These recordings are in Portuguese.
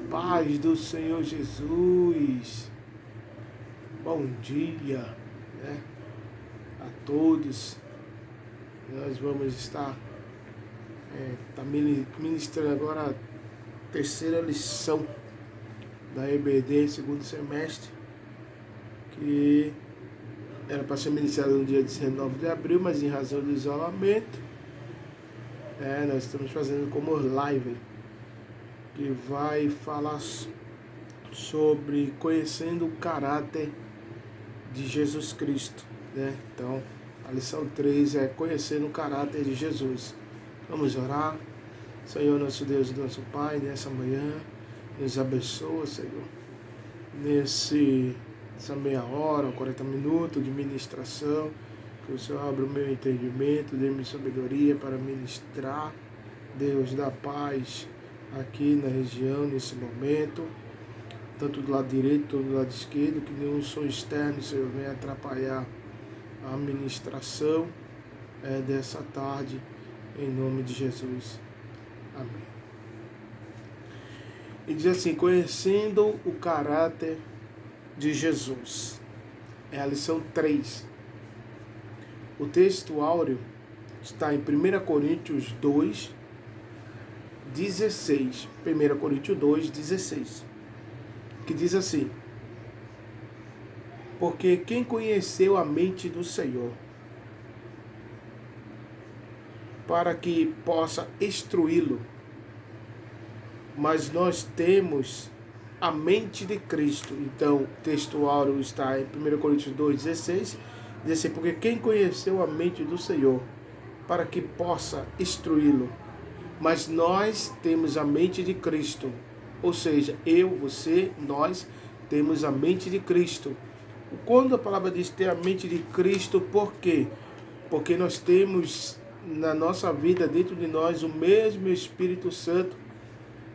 paz do Senhor Jesus, bom dia, né, a todos. Nós vamos estar ministrando agora a terceira lição da EBD, segundo semestre, que era para ser ministrada no dia 19 de abril, mas em razão do isolamento, nós estamos fazendo como live, que vai falar sobre conhecendo o caráter de Jesus Cristo, né? Então, a lição 3 é conhecendo o caráter de Jesus. Vamos orar. Senhor, nosso Deus e nosso Pai, nessa manhã, nos abençoa, Senhor, nessa meia hora, 40 minutos de ministração, que o Senhor abra o meu entendimento, dê-me sabedoria para ministrar, Deus da paz, aqui na região, nesse momento, tanto do lado direito quanto do lado esquerdo, que nenhum som externo, Senhor, venha atrapalhar a ministração dessa tarde, em nome de Jesus. Amém. E diz assim, conhecendo o caráter de Jesus. É a lição 3. O texto áureo está em 1 Coríntios 2, 16. 1 Coríntios 2, 16. Que diz assim: porque quem conheceu a mente do Senhor, para que possa instruí-lo, mas nós temos a mente de Cristo. Então, o texto áureo está em 1 Coríntios 2, 16, diz assim, porque quem conheceu a mente do Senhor, para que possa instruí-lo, mas nós temos a mente de Cristo. Ou seja, eu, você, nós temos a mente de Cristo. Quando a palavra diz ter a mente de Cristo, por quê? Porque nós temos na nossa vida, dentro de nós, o mesmo Espírito Santo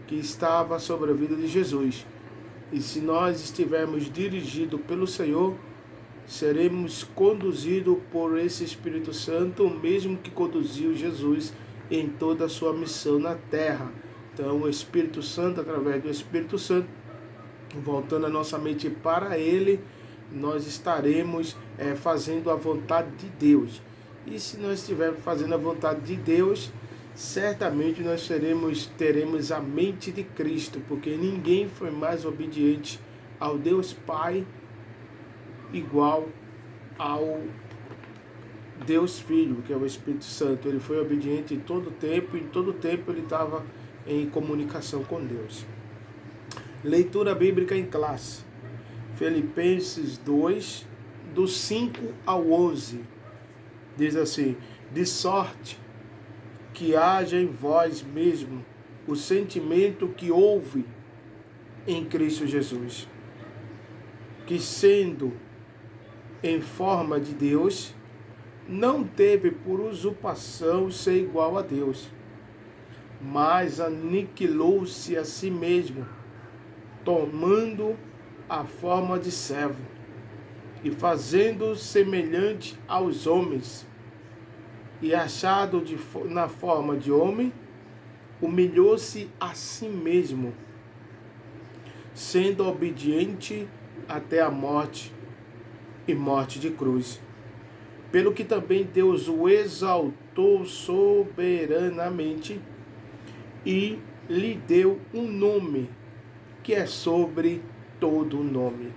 que estava sobre a vida de Jesus. E se nós estivermos dirigidos pelo Senhor, seremos conduzidos por esse Espírito Santo, o mesmo que conduziu Jesus em toda a sua missão na terra. Então, o Espírito Santo, através do Espírito Santo, voltando a nossa mente para Ele, nós estaremos fazendo a vontade de Deus. E se nós estivermos fazendo a vontade de Deus, certamente nós teremos a mente de Cristo, porque ninguém foi mais obediente ao Deus Pai igual ao Deus Filho, que é o Espírito Santo. Ele foi obediente em todo tempo, e em todo tempo ele estava em comunicação com Deus. Leitura bíblica em classe. Filipenses 2, do 5 ao 11. Diz assim, de sorte que haja em vós mesmo o sentimento que houve em Cristo Jesus, que sendo em forma de Deus, não teve por usurpação ser igual a Deus, mas aniquilou-se a si mesmo, tomando a forma de servo, e fazendo semelhante aos homens, e achado na forma de homem, humilhou-se a si mesmo, sendo obediente até a morte, e morte de cruz. Pelo que também Deus o exaltou soberanamente, e lhe deu um nome, que é sobre todo nome,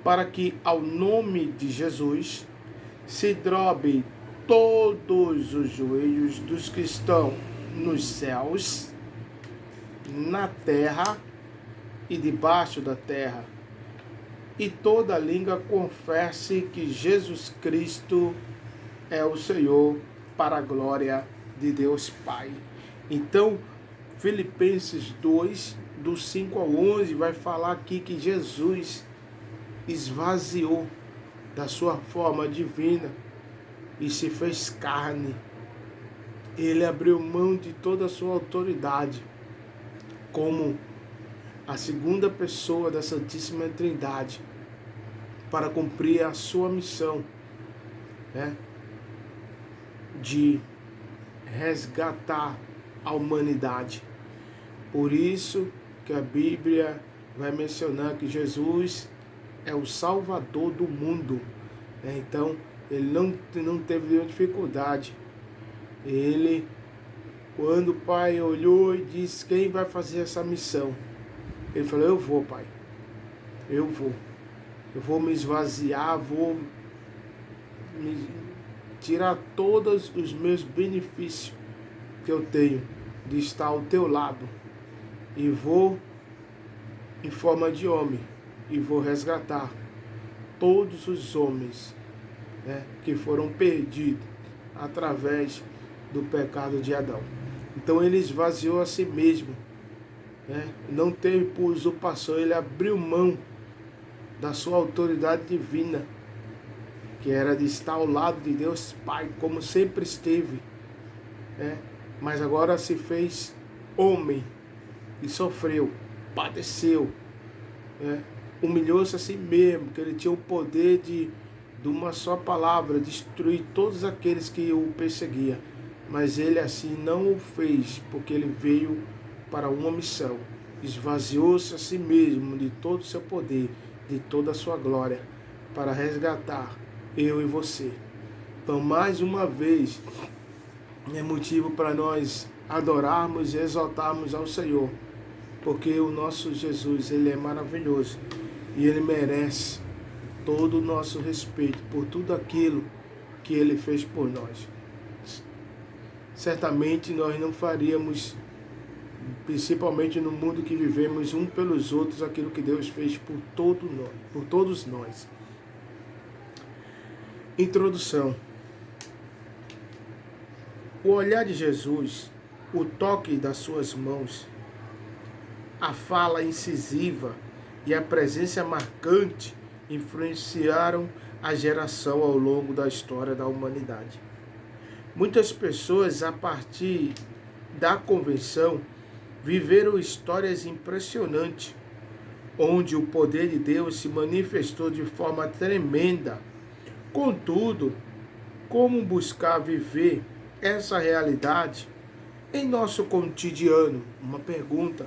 para que ao nome de Jesus se dobre todos os joelhos dos que estão nos céus, na terra e debaixo da terra, e toda língua confesse que Jesus Cristo é o Senhor, para a glória de Deus Pai. Então, Filipenses 2, do 5 ao 11, vai falar aqui que Jesus esvaziou da sua forma divina e se fez carne. Ele abriu mão de toda a sua autoridade como a segunda pessoa da Santíssima Trindade para cumprir a sua missão, de resgatar a humanidade. Por isso que a Bíblia vai mencionar que Jesus é o Salvador do mundo. Então, ele não teve nenhuma dificuldade. Ele, quando o Pai olhou e disse, quem vai fazer essa missão? Ele falou, eu vou, Pai. Eu vou. Eu vou me esvaziar, vou me tirar todos os meus benefícios que eu tenho de estar ao teu lado. E vou em forma de homem. E vou resgatar todos os homens, né, que foram perdidos através do pecado de Adão. Então ele esvaziou a si mesmo, né, não teve por usurpação, ele abriu mão da sua autoridade divina, que era de estar ao lado de Deus Pai, como sempre esteve, né, mas agora se fez homem e sofreu, padeceu, né, humilhou-se a si mesmo, que ele tinha o poder de uma só palavra, destruir todos aqueles que o perseguiam. Mas ele assim não o fez, porque ele veio para uma missão. Esvaziou-se a si mesmo de todo o seu poder, de toda a sua glória, para resgatar eu e você. Então, mais uma vez, é motivo para nós adorarmos e exaltarmos ao Senhor, porque o nosso Jesus, ele é maravilhoso. E ele merece todo o nosso respeito por tudo aquilo que ele fez por nós. Certamente nós não faríamos, principalmente no mundo que vivemos, um pelos outros, aquilo que Deus fez por todos nós. Introdução. O olhar de Jesus, o toque das suas mãos, a fala incisiva e a presença marcante influenciaram a geração ao longo da história da humanidade. Muitas pessoas, a partir da convenção, viveram histórias impressionantes, onde o poder de Deus se manifestou de forma tremenda. Contudo, como buscar viver essa realidade em nosso cotidiano? Uma pergunta.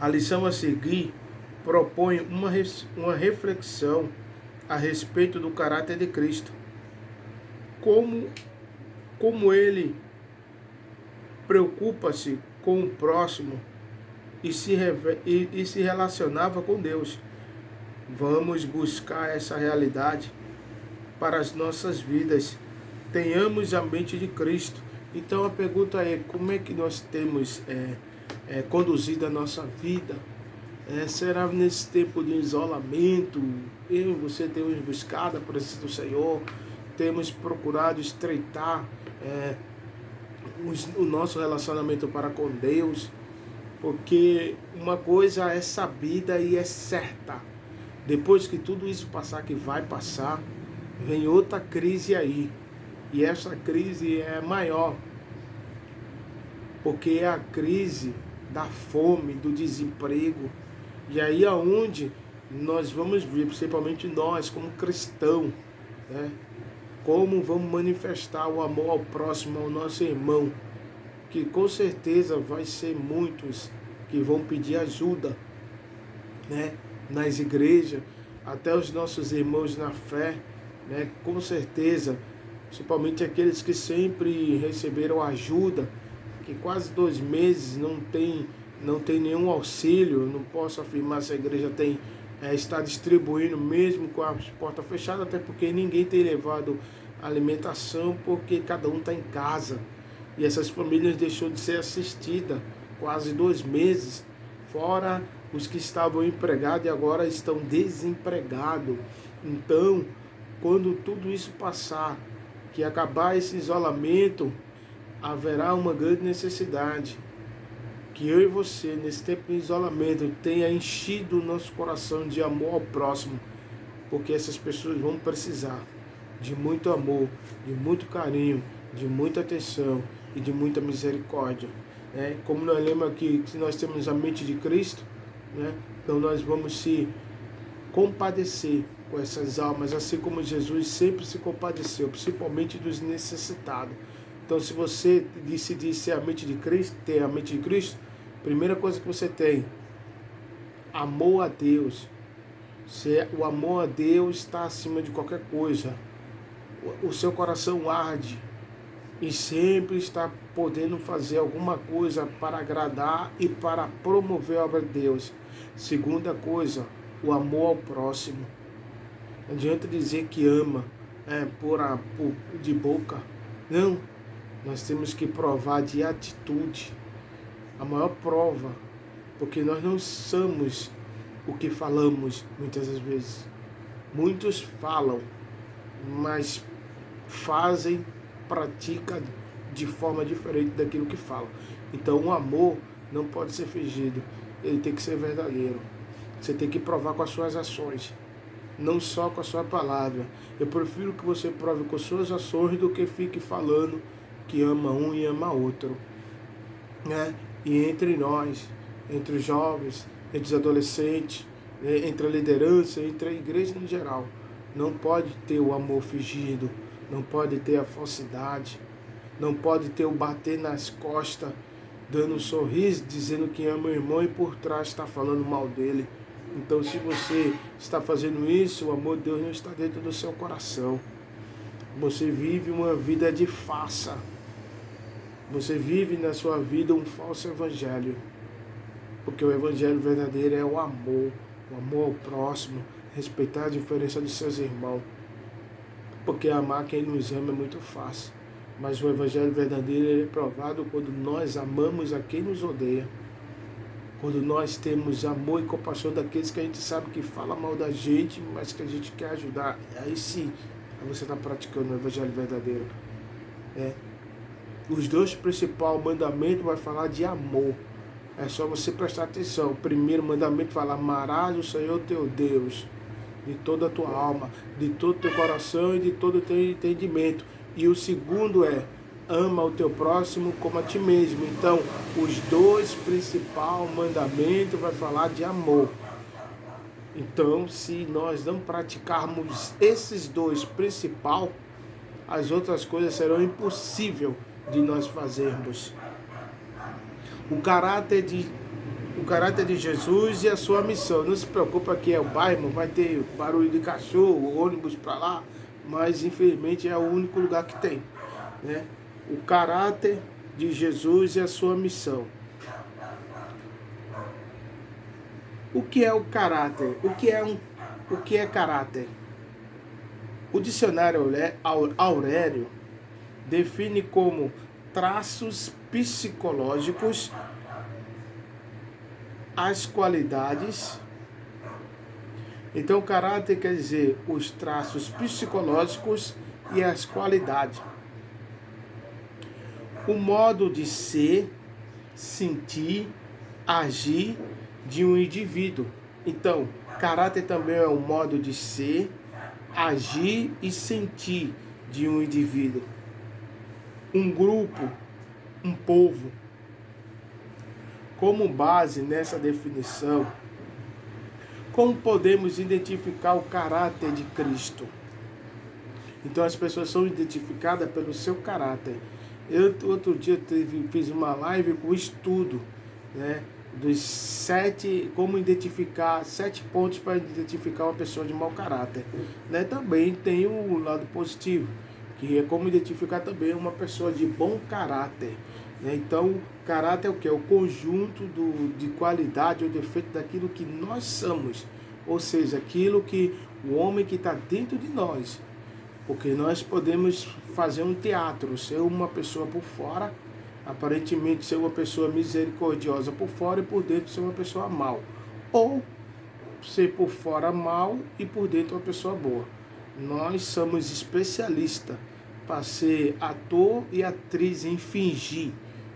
A lição a seguir propõe uma reflexão a respeito do caráter de Cristo. Como ele preocupa-se com o próximo e se relacionava com Deus. Vamos buscar essa realidade para as nossas vidas. Tenhamos a mente de Cristo. Então a pergunta é, como é que nós temos conduzido a nossa vida? Será nesse tempo de isolamento, eu e você temos buscado a presença do Senhor, temos procurado estreitar o nosso relacionamento para com Deus, porque uma coisa é sabida e é certa: depois que tudo isso passar, que vai passar, vem outra crise aí, e essa crise é maior, porque é a crise da fome, do desemprego. E aí é onde nós vamos ver, principalmente nós como cristãos, né, como vamos manifestar o amor ao próximo, ao nosso irmão, que com certeza vai ser muitos que vão pedir ajuda, né, nas igrejas, até os nossos irmãos na fé, né, com certeza, principalmente aqueles que sempre receberam ajuda, que quase 2 meses não tem nenhum auxílio. Não posso afirmar se a igreja está distribuindo mesmo com a porta fechada, até porque ninguém tem levado alimentação, porque cada um está em casa. E essas famílias deixou de ser assistidas quase 2 meses, fora os que estavam empregados e agora estão desempregados. Então, quando tudo isso passar, que acabar esse isolamento, haverá uma grande necessidade que eu e você, nesse tempo de isolamento, tenha enchido o nosso coração de amor ao próximo, porque essas pessoas vão precisar de muito amor, de muito carinho, de muita atenção e de muita misericórdia, né? Como nós lembramos aqui, que nós temos a mente de Cristo, né? Então nós vamos se compadecer com essas almas, assim como Jesus sempre se compadeceu, principalmente dos necessitados. Então, se você decidir ser a mente de Cristo, ter a mente de Cristo, Primeira coisa que você tem, amor a Deus. O amor a Deus está acima de qualquer coisa. O seu coração arde e sempre está podendo fazer alguma coisa para agradar e para promover a obra de Deus. Segunda coisa, o amor ao próximo. Não adianta dizer que ama de boca. Não, nós temos que provar de atitude. A maior prova, porque nós não somos o que falamos muitas das vezes. Muitos falam, mas fazem, praticam de forma diferente daquilo que falam. Então o amor não pode ser fingido, ele tem que ser verdadeiro. Você tem que provar com as suas ações, não só com a sua palavra. Eu prefiro que você prove com suas ações do que fique falando que ama um e ama outro, né? E entre nós, entre os jovens, entre os adolescentes, entre a liderança, entre a igreja em geral, não pode ter o amor fingido, não pode ter a falsidade, não pode ter o bater nas costas, dando um sorriso, dizendo que ama o irmão e por trás está falando mal dele. Então, se você está fazendo isso, o amor de Deus não está dentro do seu coração. Você vive uma vida de farsa. Você vive na sua vida um falso evangelho. Porque o evangelho verdadeiro é o amor ao próximo, respeitar a diferença dos seus irmãos. Porque amar quem nos ama é muito fácil. Mas o evangelho verdadeiro é provado quando nós amamos a quem nos odeia. Quando nós temos amor e compaixão daqueles que a gente sabe que fala mal da gente, mas que a gente quer ajudar. Aí sim, você está praticando o evangelho verdadeiro. Os dois principais mandamentos vai falar de amor. É só você prestar atenção. O primeiro mandamento fala: amarás o Senhor teu Deus de toda a tua alma, de todo o teu coração e de todo o teu entendimento. E o segundo é: ama o teu próximo como a ti mesmo. Então, os dois principais mandamentos vai falar de amor. Então, se nós não praticarmos esses dois principais, as outras coisas serão impossíveis de nós fazermos. O caráter de Jesus e a sua missão. Não se preocupa que é o bairro, vai ter barulho de cachorro, ônibus para lá, mas infelizmente é o único lugar que tem, né? O caráter de Jesus e a sua missão. O que é o caráter? O que é caráter? O dicionário Aurélio define como traços psicológicos as qualidades. Então, caráter quer dizer os traços psicológicos e as qualidades. O modo de ser, sentir, agir de um indivíduo. Então, caráter também é o modo de ser, agir e sentir de um indivíduo. Um grupo, um povo. Como base nessa definição, como podemos identificar o caráter de Cristo? Então as pessoas são identificadas pelo seu caráter. Eu outro dia fiz uma live com estudo, né, como identificar 7 pontos para identificar uma pessoa de mau caráter, né? Também tem o lado positivo, que é como identificar também uma pessoa de bom caráter, né? Então, caráter é o que? É o conjunto de qualidade ou defeito daquilo que nós somos, ou seja, aquilo que o homem que está dentro de nós. Porque nós podemos fazer um teatro, ser uma pessoa por fora, aparentemente ser uma pessoa misericordiosa por fora e por dentro ser uma pessoa mal. Ou ser por fora mal e por dentro uma pessoa boa. Nós somos especialistas para ser ator e atriz em fingir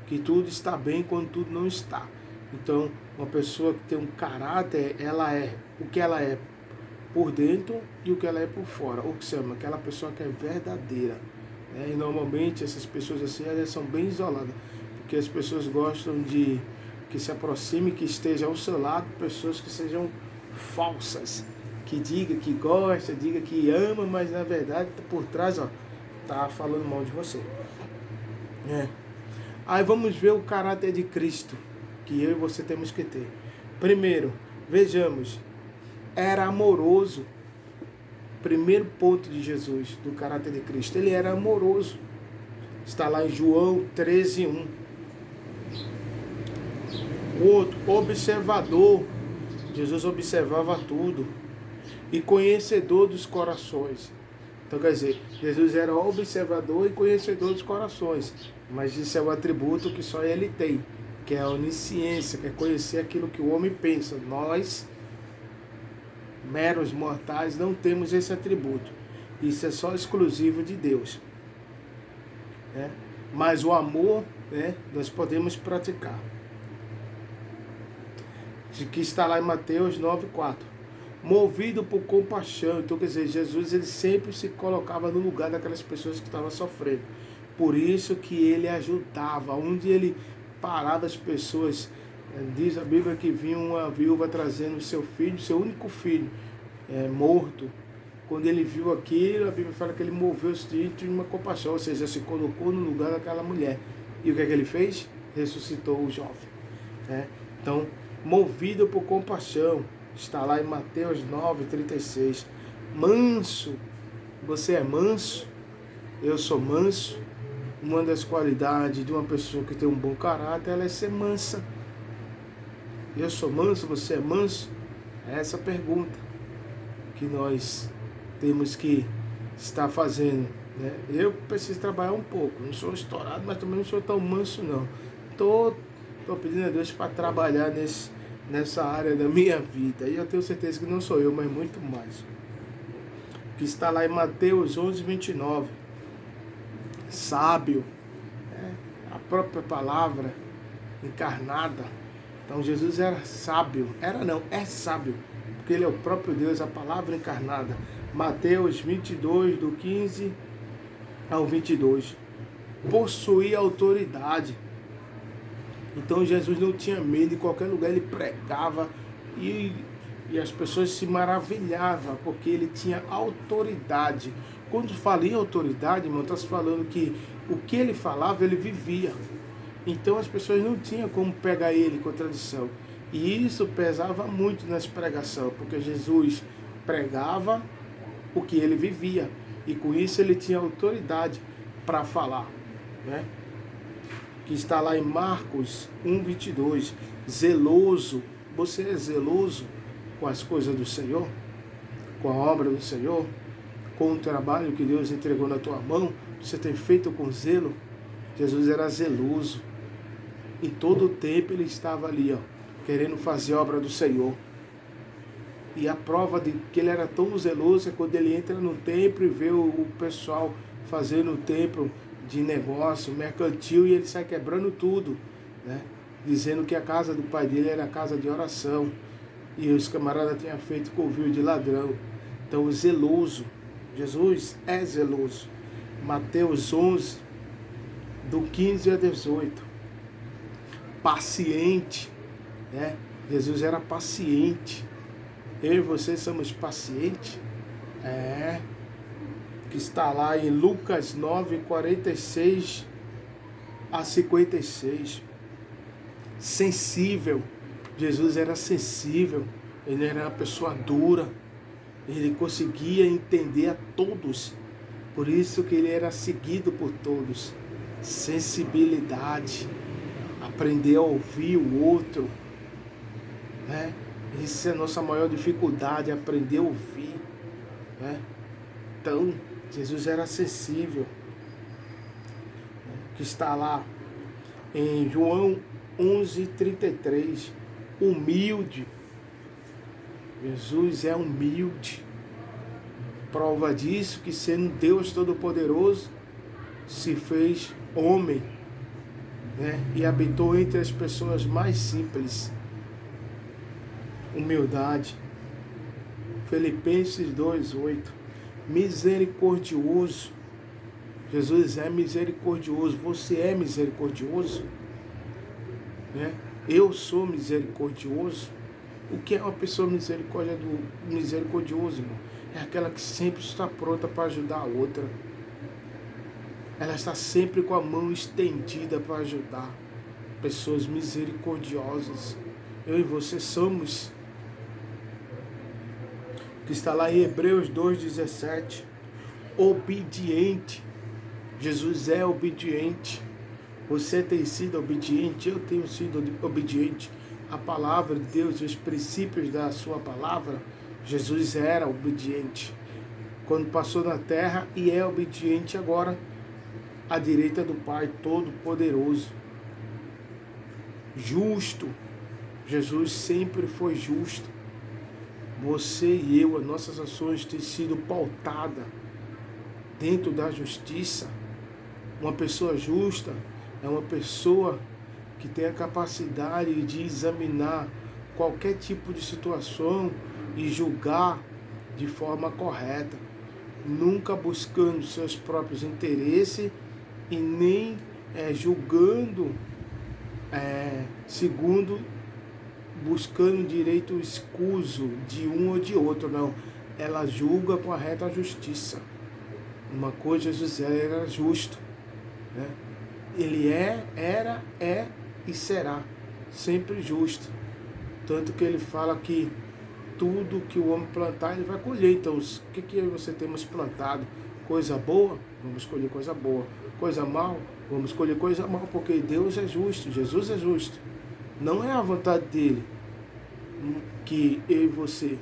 que tudo está bem quando tudo não está. Então, uma pessoa que tem um caráter, ela é o que ela é por dentro e o que ela é por fora. O que se chama aquela pessoa que é verdadeira. E normalmente essas pessoas assim, elas são bem isoladas, porque as pessoas gostam de que se aproxime, que esteja ao seu lado, pessoas que sejam falsas, que diga que gosta, diga que ama, mas na verdade por trás tá falando mal de você. Aí vamos ver o caráter de Cristo, que eu e você temos que ter. Primeiro, vejamos, era amoroso. Primeiro ponto de Jesus, do caráter de Cristo, ele era amoroso. Está lá em João 13:1. O outro, observador. Jesus observava tudo. E conhecedor dos corações. Então, quer dizer, Jesus era observador e conhecedor dos corações. Mas isso é um atributo que só ele tem, que é a onisciência, que é conhecer aquilo que o homem pensa. Nós, meros mortais, não temos esse atributo. Isso é só exclusivo de Deus. Né? Mas o amor, né, nós podemos praticar. Que está lá em Mateus 9:4. Movido por compaixão. Então, quer dizer, Jesus ele sempre se colocava no lugar daquelas pessoas que estavam sofrendo. Por isso que ele ajudava. Onde ele parava as pessoas, diz a Bíblia que vinha uma viúva trazendo seu filho, seu único filho, morto. Quando ele viu aquilo, a Bíblia fala que ele moveu-se de uma compaixão, ou seja, se colocou no lugar daquela mulher. E o que é que ele fez? Ressuscitou o jovem. Então, movido por compaixão, está lá em Mateus 9:36. Manso, você é manso, eu sou manso. Uma das qualidades de uma pessoa que tem um bom caráter, ela é ser mansa. Eu sou manso, você é manso? É essa pergunta que nós temos que estar fazendo. Né? Eu preciso trabalhar um pouco, não sou estourado, mas também não sou tão manso não. Estou pedindo a Deus para trabalhar nessa área da minha vida. E eu tenho certeza que não sou eu, mas muito mais. Que está lá em Mateus 11:29. Sábio. A própria palavra encarnada. Então Jesus era sábio. Era não, é sábio. Porque ele é o próprio Deus, a palavra encarnada. Mateus 22, do 15 ao 22. Possuía autoridade. Então Jesus não tinha medo, em qualquer lugar ele pregava e as pessoas se maravilhavam, porque ele tinha autoridade. Quando fala em autoridade, irmão, está se falando que o que ele falava, ele vivia. Então as pessoas não tinham como pegar ele com tradição. E isso pesava muito nas pregações, porque Jesus pregava o que ele vivia. E com isso ele tinha autoridade para falar, né? Que está lá em Marcos 1:22, zeloso. Você é zeloso com as coisas do Senhor? Com a obra do Senhor? Com o trabalho que Deus entregou na tua mão? Você tem feito com zelo? Jesus era zeloso. Em todo o tempo ele estava ali, querendo fazer a obra do Senhor. E a prova de que ele era tão zeloso é quando ele entra no templo e vê o pessoal fazendo o templo de negócio, mercantil, e ele sai quebrando tudo, né? Dizendo que a casa do pai dele era a casa de oração, e os camaradas tinham feito covil de ladrão. Então, zeloso, Jesus é zeloso. Mateus 11, do 15 a 18. Paciente, né? Jesus era paciente. Eu e você somos pacientes? Que está lá em Lucas 9, 46 a 56. Sensível. Jesus era sensível. Ele era uma pessoa dura. Ele conseguia entender a todos. Por isso que ele era seguido por todos. Sensibilidade. Aprender a ouvir o outro. Né? Essa é a nossa maior dificuldade, aprender a ouvir. Né? Então, Jesus era sensível. Que está lá em João 11:33. Humilde. Jesus é humilde. Prova disso que, sendo Deus Todo-Poderoso, se fez homem, né? E habitou entre as pessoas mais simples. Humildade. Filipenses 2:8. Misericordioso. Jesus é misericordioso. Você é misericordioso? Né? Eu sou misericordioso. O que é uma pessoa misericordiosa, irmão? É aquela que sempre está pronta para ajudar a outra. Ela está sempre com a mão estendida para ajudar. pessoas misericordiosas. Eu e você somos. Que está lá em Hebreus 2,17. Obediente. Jesus é obediente. Você tem sido obediente, eu tenho sido obediente à palavra de Deus, aos princípios da sua palavra. Jesus era obediente quando passou na terra e é obediente agora à direita do Pai Todo-Poderoso. Justo. Jesus sempre foi justo. Você e eu, as nossas ações têm sido pautadas dentro da justiça. Uma pessoa justa é uma pessoa que tem a capacidade de examinar qualquer tipo de situação e julgar de forma correta, nunca buscando seus próprios interesses e nem julgando segundo, buscando direito escuso de um ou de outro, não. Ela julga com a reta justiça. Uma coisa, Jesus era justo, né? Ele era, é e será sempre justo. Tanto que ele fala que tudo que o homem plantar, ele vai colher. Então, o que eu e você temos plantado? Coisa boa? Vamos colher coisa boa. Coisa mal? Vamos colher coisa mal, porque Deus é justo, Jesus é justo. Não é a vontade dele que eu e você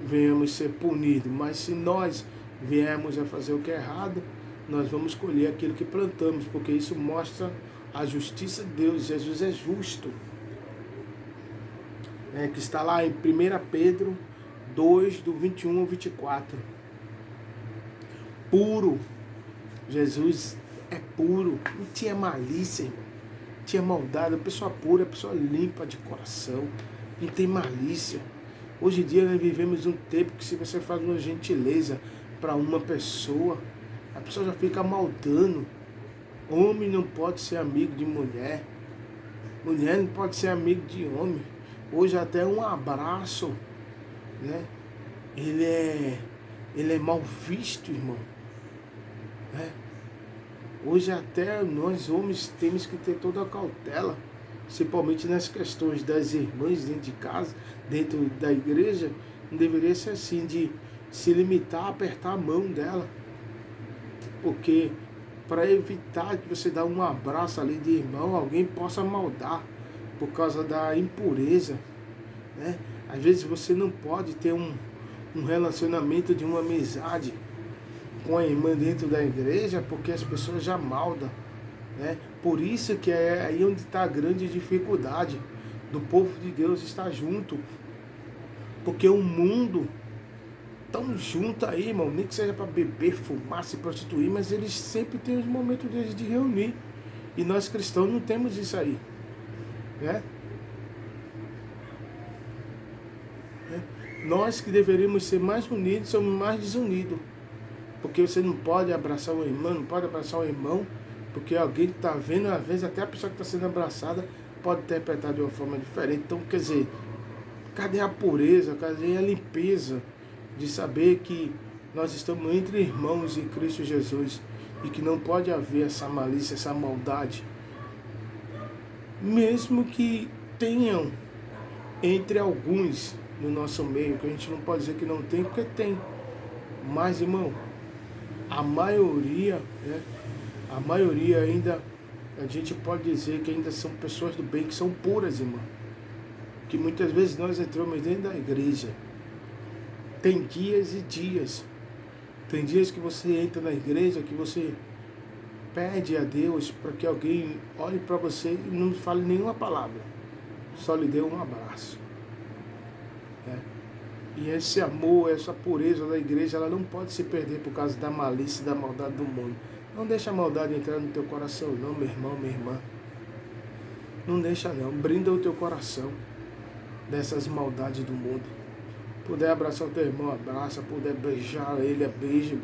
venhamos ser punidos, mas se nós viermos a fazer o que é errado, nós vamos colher aquilo que plantamos, porque isso mostra a justiça de Deus. Jesus é justo. Que está lá em 1 Pedro 2, do 21 ao 24. Puro. Jesus é puro. Não tinha malícia, irmão. Não tinha maldade. A pessoa pura, a pessoa limpa de coração. Não tem malícia. Hoje em dia nós vivemos um tempo que se você faz uma gentileza para uma pessoa, a pessoa já fica maldando. Homem não pode ser amigo de mulher. Mulher não pode ser amigo de homem. Hoje até um abraço, né? Ele é mal visto, irmão. Né? Hoje até nós homens temos que ter toda a cautela, principalmente nas questões das irmãs dentro de casa, dentro da igreja. Não deveria ser assim, de se limitar a apertar a mão dela. Porque para evitar que você dê um abraço ali de irmão, alguém possa maldar por causa da impureza, né? Às vezes você não pode ter um relacionamento de uma amizade com a irmã dentro da igreja, porque as pessoas já maldam, né? Por isso que é aí onde está a grande dificuldade do povo de Deus estar junto, porque o mundo tão junto aí, irmão, nem que seja para beber, fumar, se prostituir, mas eles sempre têm os momentos deles de reunir, e nós cristãos não temos isso aí, né? Nós que deveríamos ser mais unidos, somos mais desunidos, porque você não pode abraçar uma irmã, não pode abraçar um irmão, porque alguém que está vendo, às vezes até a pessoa que está sendo abraçada pode interpretar de uma forma diferente. Então, quer dizer, cadê a pureza, cadê a limpeza de saber que nós estamos entre irmãos em Cristo Jesus e que não pode haver essa malícia, essa maldade, mesmo que tenham entre alguns no nosso meio, que a gente não pode dizer que não tem, porque tem, mas, irmão, a maioria, né, a maioria ainda, a gente pode dizer que ainda são pessoas do bem, que são puras, irmão, que muitas vezes nós entramos dentro da igreja. Tem dias e dias. Tem dias que você entra na igreja, que você pede a Deus para que alguém olhe para você e não fale nenhuma palavra, só lhe dê um abraço. E esse amor, essa pureza da igreja, ela não pode se perder por causa da malícia e da maldade do mundo. Não deixa a maldade entrar no teu coração, não, meu irmão, minha irmã. Não deixa não. Brinda o teu coração dessas maldades do mundo. Puder abraçar o teu irmão, abraça. Puder beijar ele, beija.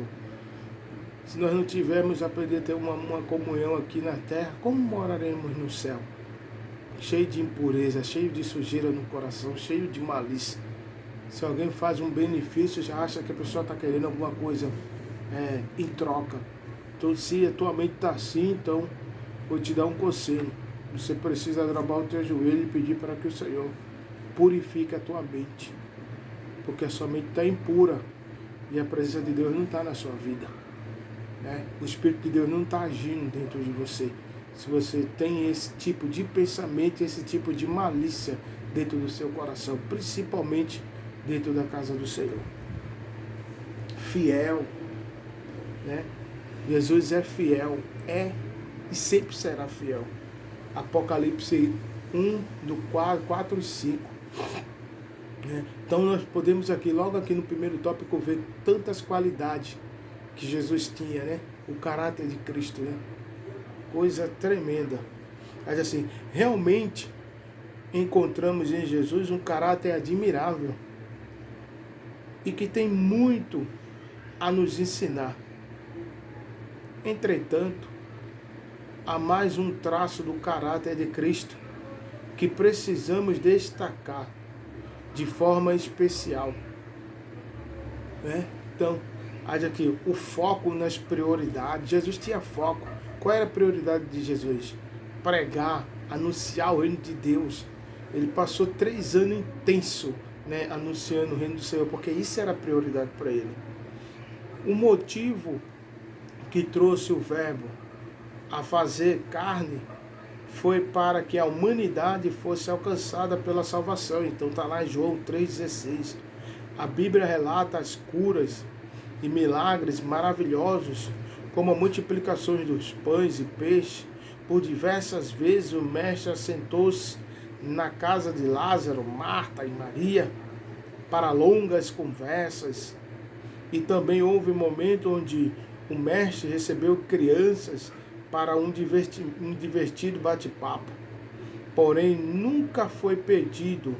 Se nós não tivermos aprender a ter uma comunhão aqui na terra, como moraremos no céu? Cheio de impureza, cheio de sujeira no coração, cheio de malícia. Se alguém faz um benefício, já acha que a pessoa está querendo alguma coisa em troca. Então, se a tua mente está assim, então vou te dar um conselho. Você precisa dobrar o teu joelho e pedir para que o Senhor purifique a tua mente. Porque a sua mente está impura e a presença de Deus não está na sua vida. Né? O Espírito de Deus não está agindo dentro de você. Se você tem esse tipo de pensamento, esse tipo de malícia dentro do seu coração, principalmente dentro da casa do Senhor. Fiel, né? Jesus é fiel, é e sempre será fiel. Apocalipse 1, do 4 e 5. Então nós podemos aqui, logo aqui no primeiro tópico, ver tantas qualidades que Jesus tinha, né? O caráter de Cristo, né? Coisa tremenda. Mas assim, realmente encontramos em Jesus um caráter admirável e que tem muito a nos ensinar. Entretanto, há mais um traço do caráter de Cristo que precisamos destacar de forma especial. Né? Então, haja aqui o foco nas prioridades. Jesus tinha foco. Qual era a prioridade de Jesus? Pregar, anunciar o reino de Deus. Ele passou 3 anos intenso, né, anunciando o reino do Senhor, porque isso era a prioridade para ele. O motivo que trouxe o verbo a fazer carne foi para que a humanidade fosse alcançada pela salvação. Então está lá em João 3,16. A Bíblia relata as curas e milagres maravilhosos, como a multiplicação dos pães e peixes. Por diversas vezes o mestre assentou-se na casa de Lázaro, Marta e Maria para longas conversas. E também houve um momento onde o mestre recebeu crianças para um divertido bate-papo. Porém, nunca foi perdido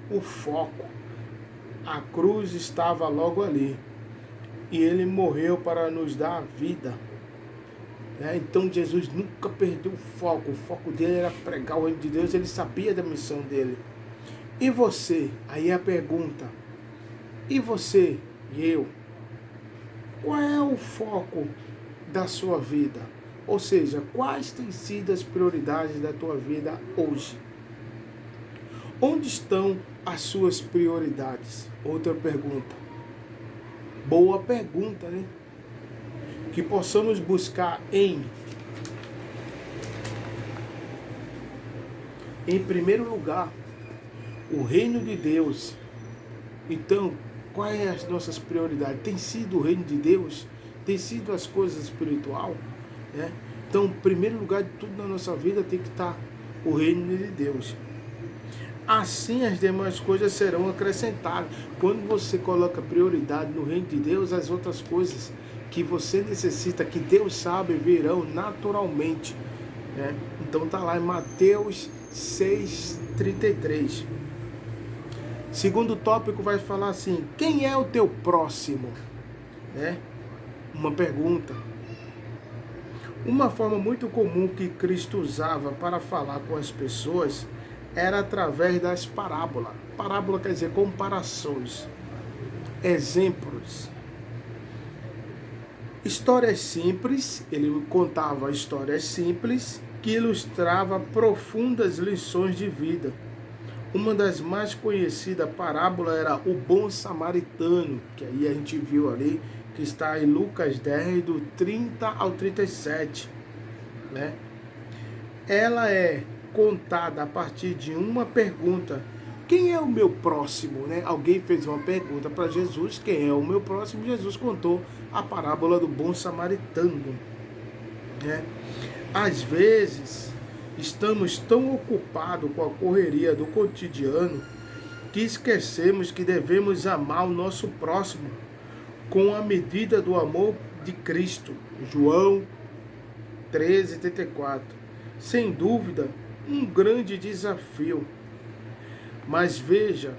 o foco. A cruz estava logo ali. E ele morreu para nos dar a vida. Então Jesus nunca perdeu o foco. O foco dele era pregar o reino de Deus. Ele sabia da missão dele. E você? Aí a pergunta. E você e eu? Qual é o foco da sua vida? Ou seja, quais têm sido as prioridades da tua vida hoje? Onde estão as suas prioridades? Outra pergunta. Boa pergunta, né? Que possamos buscar em primeiro lugar, o reino de Deus. Então, quais são as nossas prioridades? Tem sido o reino de Deus? Tem sido as coisas espirituais? Né? Então, em primeiro lugar de tudo na nossa vida tem que estar o reino de Deus. Assim as demais coisas serão acrescentadas. Quando você coloca prioridade no reino de Deus, as outras coisas que você necessita, que Deus sabe, virão naturalmente. Né? Então está lá em Mateus 6,33. Segundo tópico vai falar assim: quem é o teu próximo? Né? Uma pergunta. Uma forma muito comum que Cristo usava para falar com as pessoas era através das parábolas. Parábola quer dizer comparações, exemplos. Histórias simples, ele contava histórias simples que ilustrava profundas lições de vida. Uma das mais conhecidas parábolas era o bom samaritano, que aí a gente viu ali, que está em Lucas 10, do 30 ao 37. Né? Ela é contada a partir de uma pergunta: quem é o meu próximo? Né? Alguém fez uma pergunta para Jesus: quem é o meu próximo? Jesus contou a parábola do bom samaritano. Né? Às vezes estamos tão ocupados com a correria do cotidiano que esquecemos que devemos amar o nosso próximo com a medida do amor de Cristo. João 13,34. Sem dúvida, um grande desafio. Mas veja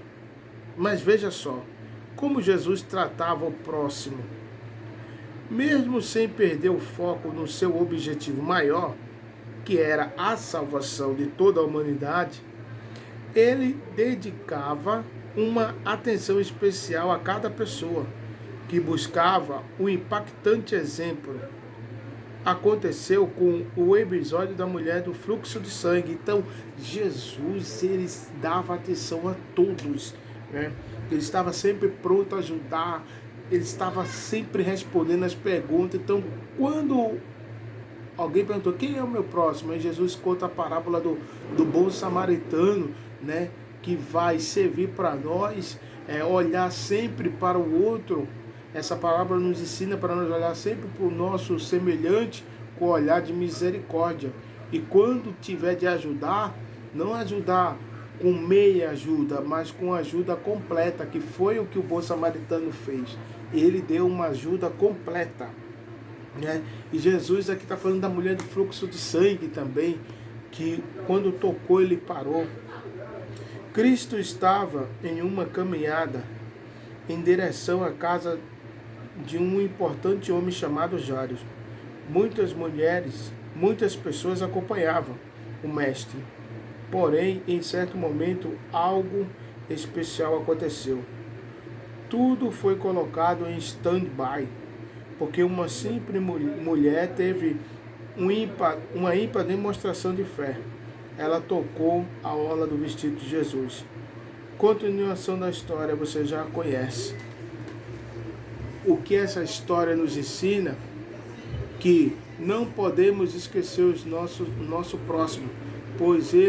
só, como Jesus tratava o próximo. Mesmo sem perder o foco no seu objetivo maior, que era a salvação de toda a humanidade, ele dedicava uma atenção especial a cada pessoa que buscava o impactante exemplo aconteceu com o episódio da mulher do fluxo de sangue. Então, Jesus, ele dava atenção a todos, né? Ele estava sempre pronto a ajudar, ele estava sempre respondendo as perguntas. Então, quando alguém perguntou, quem é o meu próximo? Aí Jesus conta a parábola do bom samaritano, né? Que vai servir para nós, olhar sempre para o outro. Essa parábola nos ensina para nós olhar sempre para o nosso semelhante com olhar de misericórdia. E quando tiver de ajudar, não ajudar com meia ajuda, mas com ajuda completa, que foi o que o bom samaritano fez. Ele deu uma ajuda completa, né? E Jesus aqui está falando da mulher do fluxo de sangue também, que quando tocou ele parou. Cristo estava em uma caminhada em direção à casa de um importante homem chamado Jairo. Muitas mulheres, muitas pessoas acompanhavam o mestre. Porém, em certo momento, algo especial aconteceu. Tudo foi colocado em stand-by, porque uma simples mulher teve uma ímpar demonstração de fé. Ela tocou a orla do vestido de Jesus. Continuação da história você já conhece. O que essa história nos ensina? Que não podemos esquecer o nosso próximo, pois ele